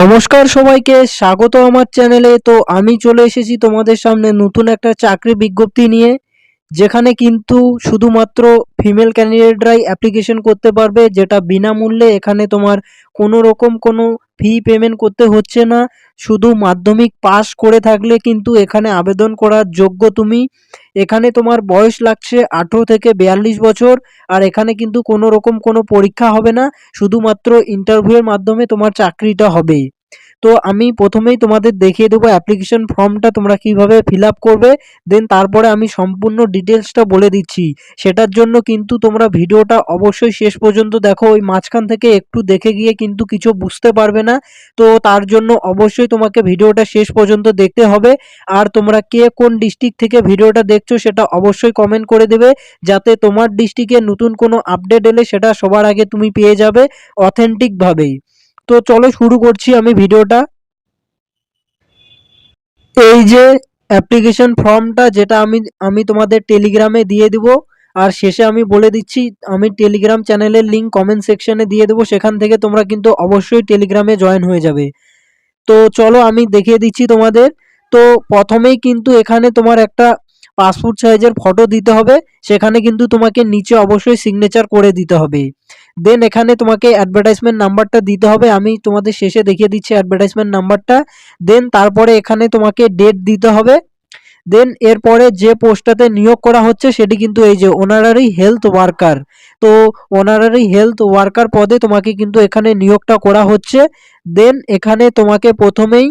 নমস্কার সবাইকে স্বাগত আমার চ্যানেলে। তো আমি চলে এসেছি তোমাদের সামনে নতুন একটা চাকরি বিজ্ঞপ্তি নিয়ে, যেখানে কিন্তু শুধুমাত্র ফিমেল ক্যান্ডিডেটরাই অ্যাপ্লিকেশন করতে পারবে, যেটা বিনামূল্যে। এখানে তোমার কোনো রকম কোনো ফি পেমেন্ট করতে হচ্ছে না। শুধু মাধ্যমিক পাস করে থাকলে কিন্তু এখানে আবেদন করার যোগ্য তুমি। এখানে তোমার বয়স লাগছে 18 থেকে 42 বছর। আর এখানে কিন্তু কোনো রকম কোনো পরীক্ষা হবে না, শুধুমাত্র ইন্টারভিউয়ের মাধ্যমে তোমার চাকরিটা হবে। তো আমি প্রথমেই তোমাদের দেখিয়ে দেবো অ্যাপ্লিকেশন ফর্মটা তোমরা কিভাবে ফিল আপ করবে। দেন তারপরে আমি সম্পূর্ণ ডিটেলসটা বলে দিচ্ছি। সেটার জন্য কিন্তু তোমরা ভিডিওটা অবশ্যই শেষ পর্যন্ত দেখো। ওই মাঝখান থেকে একটু দেখে গিয়ে কিন্তু কিছু বুঝতে পারবে না। তো তার জন্য অবশ্যই তোমাকে ভিডিওটা শেষ পর্যন্ত দেখতে হবে। আর তোমরা কে কোন ডিস্ট্রিক্ট থেকে ভিডিওটা দেখছো সেটা অবশ্যই কমেন্ট করে দেবে, যাতে তোমার ডিস্ট্রিক্টে নতুন কোনো আপডেট এলে সেটা সবার আগে তুমি পেয়ে যাবে অথেন্টিকভাবেই। তো চলো শুরু করছি আমি ভিডিওটা। এই যে অ্যাপ্লিকেশন ফর্মটা, যেটা আমি আমি তোমাদের টেলিগ্রামে দিয়ে দিব। আর শেষে আমি বলে দিচ্ছি, আমি টেলিগ্রাম চ্যানেলের লিঙ্ক কমেন্ট সেকশনে দিয়ে দেবো, সেখান থেকে তোমরা কিন্তু অবশ্যই টেলিগ্রামে জয়েন হয়ে যাবে। তো চলো আমি দেখিয়ে দিচ্ছি তোমাদের। তো প্রথমেই কিন্তু এখানে তোমার একটা পাসপোর্ট সাইজের ফটো দিতে হবে। সেখানে কিন্তু তোমাকে নিচে অবশ্যই সিগনেচার করে দিতে হবে। দেন এখানে তোমাকে অ্যাডভার্টাইজমেন্ট নাম্বারটা দিতে হবে। আমি তোমাদের শেষে দেখিয়ে দিচ্ছি অ্যাডভার্টাইজমেন্ট নাম্বারটা। দেন তারপরে এখানে তোমাকে ডেট দিতে হবে। দেন এরপরে যে পোস্টটাতে নিয়োগ করা হচ্ছে সেটি কিন্তু এই যে অনারারি হেলথ ওয়ার্কার। তো অনারারি হেলথ ওয়ার্কার পদে তোমাকে কিন্তু এখানে নিয়োগটা করা হচ্ছে। দেন এখানে তোমাকে প্রথমেই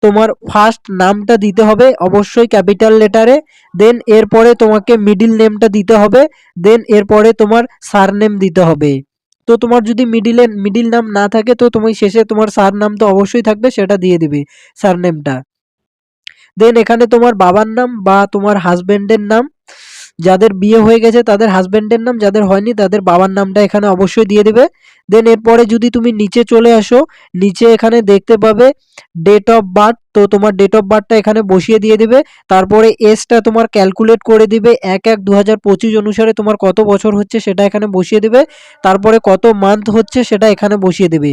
তোমার ফার্স্ট নামটা দিতে হবে, অবশ্যই ক্যাপিটাল লেটারে। দেন এরপরে তোমাকে মিডিল নেমটা দিতে হবে। দেন এরপরে তোমার সারনেম দিতে হবে। তো তোমার যদি মিডিল নাম না থাকে, তো তুমি শেষে তোমার সার নাম তো অবশ্যই থাকবে, সেটা দিয়ে দিবে, সারনেমটা। দেন এখানে তোমার বাবার নাম বা তোমার হাজবেন্ডের নাম, যাদের বিয়ে হয়ে গেছে তাদের হাজবেন্ডের নাম, যাদের হয়নি তাদের বাবার নামটা এখানে অবশ্যই দিয়ে দিবে। দেন এরপরে যদি তুমি নিচে চলে আসো, নিচে এখানে দেখতে পাবে ডেট অফ বার্থ। তো তোমার ডেট অফ বার্থটা এখানে বসিয়ে দিয়ে দিবে। তারপরে এজটা তোমার ক্যালকুলেট করে দিবে 1/1/2025 অনুসারে তোমার কত বছর হচ্ছে সেটা এখানে বসিয়ে দিবে। তারপরে কত মান্থ হচ্ছে সেটা এখানে বসিয়ে দেবে।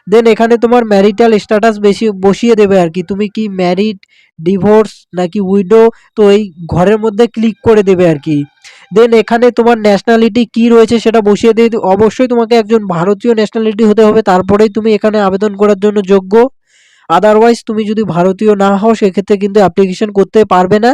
দেন এখানে তোমার ম্যারিটাল স্ট্যাটাস বেশি বসিয়ে দেবে আর কি, তুমি কি ম্যারিড, ডিভোর্স নাকি উইডো। তো এই ঘরের মধ্যে ক্লিক করে দেবে আর কি। দেন এখানে তোমার ন্যাশনালিটি কি রয়েছে সেটা বসিয়ে দিয়ে অবশ্যই তোমাকে একজন ভারতীয় ন্যাশনালিটি হতে হবে, তারপরেই তুমি এখানে আবেদন করার জন্য যোগ্য। আদারওয়াইজ তুমি যদি ভারতীয় না হও সেক্ষেত্রে কিন্তু অ্যাপ্লিকেশন করতে পারবে না।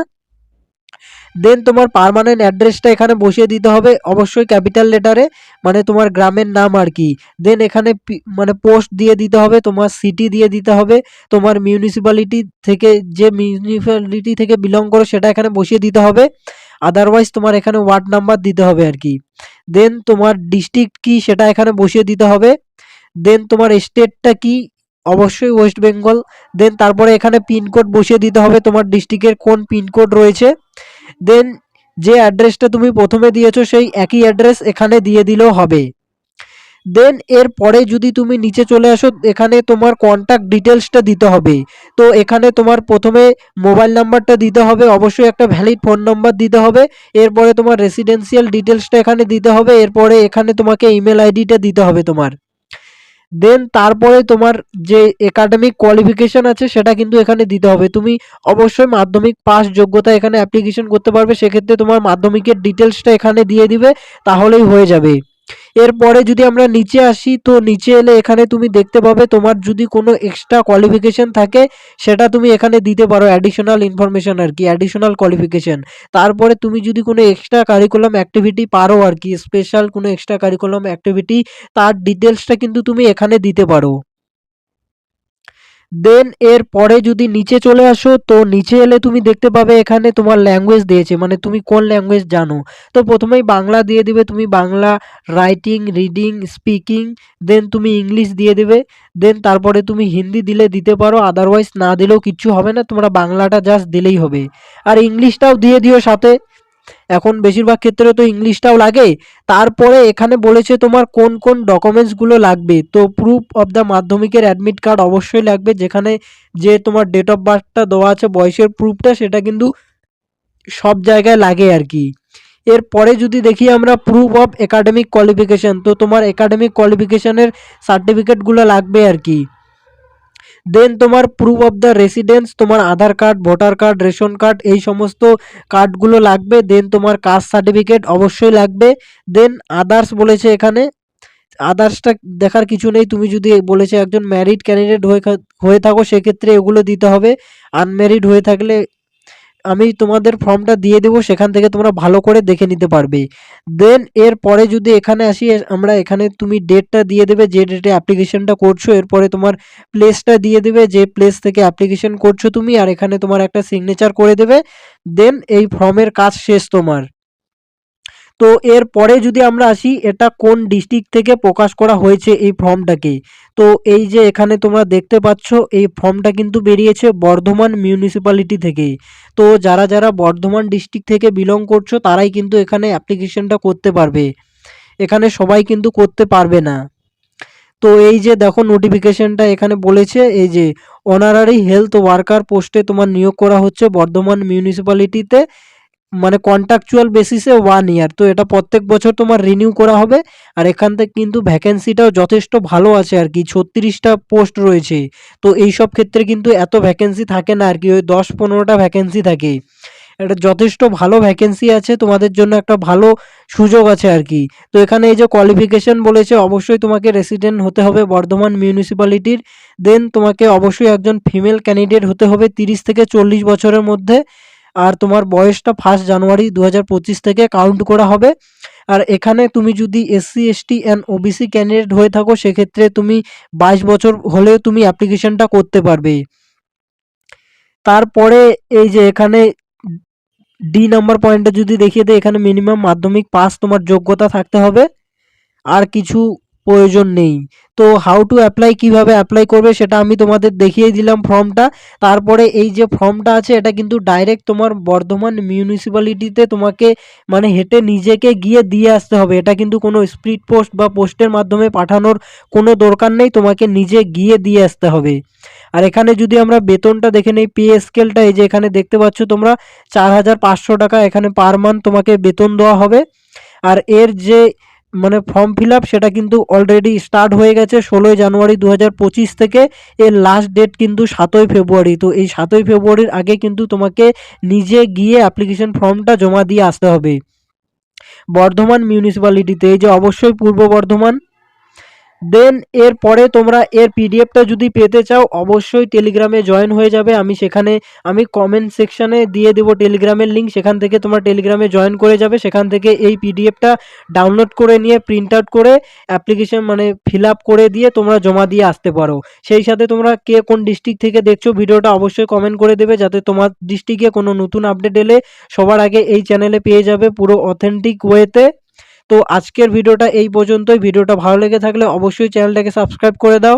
দেন তোমার পার্মানেন্ট অ্যাড্রেসটা এখানে বসিয়ে দিতে হবে, অবশ্যই ক্যাপিটাল লেটারে, মানে তোমার গ্রামের নাম আর কি। দেন এখানে মানে পোস্ট দিয়ে দিতে হবে, তোমার সিটি দিয়ে দিতে হবে, তোমার মিউনিসিপ্যালিটি থেকে, যে মিউনিসিপ্যালিটি থেকে বিলং করো সেটা এখানে বসিয়ে দিতে হবে। আদারওয়াইজ তোমার এখানে ওয়ার্ড নাম্বার দিতে হবে আর কি। দেন তোমার ডিস্ট্রিক্ট কি সেটা এখানে বসিয়ে দিতে হবে। দেন তোমার স্টেটটা কি, অবশ্যই ওয়েস্ট বেঙ্গল। দেন তারপরে এখানে পিনকোড বসিয়ে দিতে হবে, তোমার ডিস্ট্রিক্টের কোন পিনকোড রয়েছে। দেন যে অ্যাড্রেসটা তুমি প্রথমে দিয়েছো সেই একই অ্যাড্রেস এখানে দিয়ে দিলেও হবে। দেন এরপরে যদি তুমি নিচে চলে আসো, এখানে তোমার কন্ট্যাক্ট ডিটেলসটা দিতে হবে। তো এখানে তোমার প্রথমে মোবাইল নাম্বারটা দিতে হবে, অবশ্যই একটা ভ্যালিড ফোন নাম্বার দিতে হবে। এরপরে তোমার রেসিডেন্সিয়াল ডিটেলসটা এখানে দিতে হবে। এরপরে এখানে তোমাকে ইমেল আইডিটা দিতে হবে তোমার। দেন তারপরে তোমার যে একাডেমিক কোয়ালিফিকেশন আছে সেটা কিন্তু এখানে দিতে হবে। তুমি অবশ্যই মাধ্যমিক পাস যোগ্যতা এখানে অ্যাপ্লিকেশন করতে পারবে, সেক্ষেত্রে তোমার মাধ্যমিকের ডিটেলসটা এখানে দিয়ে দিবে, তাহলেই হয়ে যাবে। এরপরে যদি আমরা নিচে আসি, তো নিচে এলে এখানে তুমি দেখতে পাবে তোমার যদি কোনো এক্সট্রা কোয়ালিফিকেশন থাকে সেটা তুমি এখানে দিতে পারো, অ্যাডিশনাল ইনফরমেশন আর কি, অ্যাডিশনাল কোয়ালিফিকেশন। তারপরে তুমি যদি কোনো এক্সট্রা কারিকুলাম অ্যাক্টিভিটি পারো আর কি, স্পেশাল কোনো এক্সট্রা কারিকুলাম অ্যাক্টিভিটি, তার ডিটেলসটা কিন্তু তুমি এখানে দিতে পারো। দেন এরপরে যদি নিচে চলে আসো, তো নিচে এলে তুমি দেখতে পাবে এখানে তোমার ল্যাঙ্গুয়েজ দিয়েছে, মানে তুমি কোন ল্যাঙ্গুয়েজ জানো। তো প্রথমেই বাংলা দিয়ে দিবে, তুমি বাংলা রাইটিং, রিডিং, স্পিকিং। দেন তুমি ইংলিশ দিয়ে দেবে। দেন তারপরে তুমি হিন্দি দিলে দিতে পারো, আদারওয়াইজ না দিলেও কিচ্ছু হবে না, তোমরা বাংলাটা জাস্ট দিলেই হবে। আর ইংলিশটাও দিয়ে দিও সাথে, এখন বেশিরভাগ ক্ষেত্রে তো ইংলিশটাও লাগে। তারপরে এখানে বলেছে তোমার কোন কোন ডকুমেন্টসগুলো লাগবে। তো প্রুফ অফ দ্য মাধ্যমিকের অ্যাডমিট কার্ড অবশ্যই লাগবে, যেখানে যে তোমার ডেট অফ বার্থটা দেওয়া আছে, বয়সের প্রুফটা, সেটা কিন্তু সব জায়গায় লাগে আর কি। এরপরে যদি দেখি আমরা প্রুফ অফ একাডেমিক কোয়ালিফিকেশান, তো তোমার একাডেমিক কোয়ালিফিকেশানের সার্টিফিকেটগুলো লাগবে আর কি। দেন তোমার প্রুফ অফ দ্য রেসিডেন্স, তোমার Aadhaar card, voter card, ration card, এই সমস্ত কার্ডগুলো লাগবে। দেন তোমার কাস্ট সার্টিফিকেট অবশ্যই লাগবে। দেন আদার্স বলেছে এখানে, আদার্সটা দেখার কিছু নেই। তুমি যদি বলেছে একজন ম্যারিড ক্যান্ডিডেট হয়ে থাকো সেক্ষেত্রে এগুলো দিতে হবে। আনম্যারিড হয়ে থাকলে আমি তোমাদের ফর্মটা দিয়ে দেবো, সেখান থেকে তোমরা ভালো করে দেখে নিতে পারবে। দেন এরপরে যদি এখানে আসি, আমরা এখানে তুমি ডেটটা দিয়ে দেবে যে ডেটে অ্যাপ্লিকেশনটা করছো, এরপরে তোমার প্লেসটা দিয়ে দেবে যে প্লেস থেকে অ্যাপ্লিকেশন করছো তুমি, আর এখানে তোমার একটা সিগনেচার করে দেবে। দেন এই ফর্মের কাজ শেষ তোমার। তো এরপরে যদি আমরা আসি, এটা কোন ডিস্ট্রিক্ট থেকে প্রকাশ করা হয়েছে এই ফর্মটাকে। তো এই যে এখানে তোমরা দেখতে পাচ্ছ এই ফর্মটা কিন্তু বেরিয়েছে বর্ধমান মিউনিসিপ্যালিটি থেকে। তো যারা যারা বর্ধমান ডিস্ট্রিক্ট থেকে বিলং করছো তারাই কিন্তু এখানে অ্যাপ্লিকেশনটা করতে পারবে, এখানে সবাই কিন্তু করতে পারবে না। তো এই যে দেখো নোটিফিকেশনটা এখানে বলেছে, এই যে অনারারি হেলথ ওয়ার্কার পোস্টে তোমার নিয়োগ করা হচ্ছে বর্ধমান মিউনিসিপ্যালিটিতে, মানে কন্ট্রাকচুয়াল বেসিসে 1 ইয়ার। তো এটা প্রত্যেক বছর তোমার রিনিউ করা হবে। আর এখান থেকে কিন্তু ভ্যাকেন্সিটাও যথেষ্ট ভালো আছে আর কি, 36টা পোস্ট রয়েছে। তো এই সব ক্ষেত্রে কিন্তু এত ভ্যাকেন্সি থাকে না আর কি, ওই 10-15টা ভ্যাকেন্সি থাকে। এটা যথেষ্ট ভালো ভ্যাকেন্সি আছে, তোমাদের জন্য একটা ভালো সুযোগ আছে আর কি। তো এখানে এই যে কোয়ালিফিকেশন বলেছে, অবশ্যই তোমাকে রেসিডেন্ট হতে হবে বর্ধমান মিউনিসিপ্যালিটির। দেন তোমাকে অবশ্যই একজন ফিমেল ক্যান্ডিডেট হতে হবে 30 থেকে 40 বছরের মধ্যে। আর তোমার বয়সটা 1 জানুয়ারি 2025 থেকে কাউন্ট করা হবে। আর এখানে তুমি যদি SC ST and OBC candidate হয়ে থাকো সেক্ষেত্রে তুমি 22 বছর হলেও তুমি অ্যাপ্লিকেশনটা করতে পারবে। তারপরে এই যে এখানে ডি নাম্বার পয়েন্টে যদি দেখিয়ে দেয়, এখানে মিনিমাম মাধ্যমিক পাস তোমার যোগ্যতা থাকতে হবে, আর কিছু প্রয়োজন নেই। তো হাউ টু অ্যাপ্লাই, কিভাবে অ্যাপ্লাই করবে সেটা আমি তোমাদের দেখিয়ে দিলাম ফর্মটা। তারপরে এই যে ফর্মটা আছে এটা কিন্তু ডাইরেক্ট তোমার বর্ধমান মিউনিসিপ্যালিটিতে তোমাকে মানে হেঁটে নিজেকে গিয়ে দিয়ে আসতে হবে। এটা কিন্তু কোনো স্পিড পোস্ট বা পোস্টের মাধ্যমে পাঠানোর কোনো দরকার নেই, তোমাকে নিজে গিয়ে দিয়ে আসতে হবে। আর এখানে যদি আমরা বেতনটা দেখে নেই, পে স্কেলটা এই যে এখানে দেখতে পাচ্ছ তোমরা, 4,500 টাকা এখানে পার মান্থ তোমাকে বেতন দেওয়া হবে। আর এর যে মানে ফর্ম ফিল আপ সেটা কিন্তু অলরেডি স্টার্ট হয়ে গেছে 16 জানুয়ারি 2025 থেকে। এর লাস্ট ডেট কিন্তু 7 ফেব্রুয়ারি। তো এই 7 ফেব্রুয়ারির আগে কিন্তু তোমাকে নিজে গিয়ে অ্যাপ্লিকেশন ফর্মটা জমা দিয়ে আসতে হবে বর্ধমান মিউনিসিপ্যালিটিতে, এই যে অবশ্যই পূর্ব বর্ধমান। দেন এরপরে তোমরা এর পিডিএফটা যদি পেতে চাও অবশ্যই টেলিগ্রামে জয়েন হয়ে যাবে। আমি কমেন্ট সেকশানে দিয়ে দেবো টেলিগ্রামের লিঙ্ক, সেখান থেকে তোমরা টেলিগ্রামে জয়েন করে যাবে। সেখান থেকে এই পিডিএফটা ডাউনলোড করে নিয়ে প্রিন্ট আউট করে অ্যাপ্লিকেশন মানে ফিল আপ করে দিয়ে তোমরা জমা দিয়ে আসতে পারো। সেই সাথে তোমরা কে কোন ডিস্ট্রিক্ট থেকে দেখছো ভিডিওটা অবশ্যই কমেন্ট করে দেবে, যাতে তোমার ডিস্ট্রিক্টে কোনো নতুন আপডেট এলে সবার আগে এই চ্যানেলে পেয়ে যাবে পুরো অথেন্টিক ওয়েতে। তো আজকের ভিডিওটা এই পর্যন্তই। ভিডিওটা ভালো লেগে থাকলে অবশ্যই চ্যানেলটাকে সাবস্ক্রাইব করে দাও।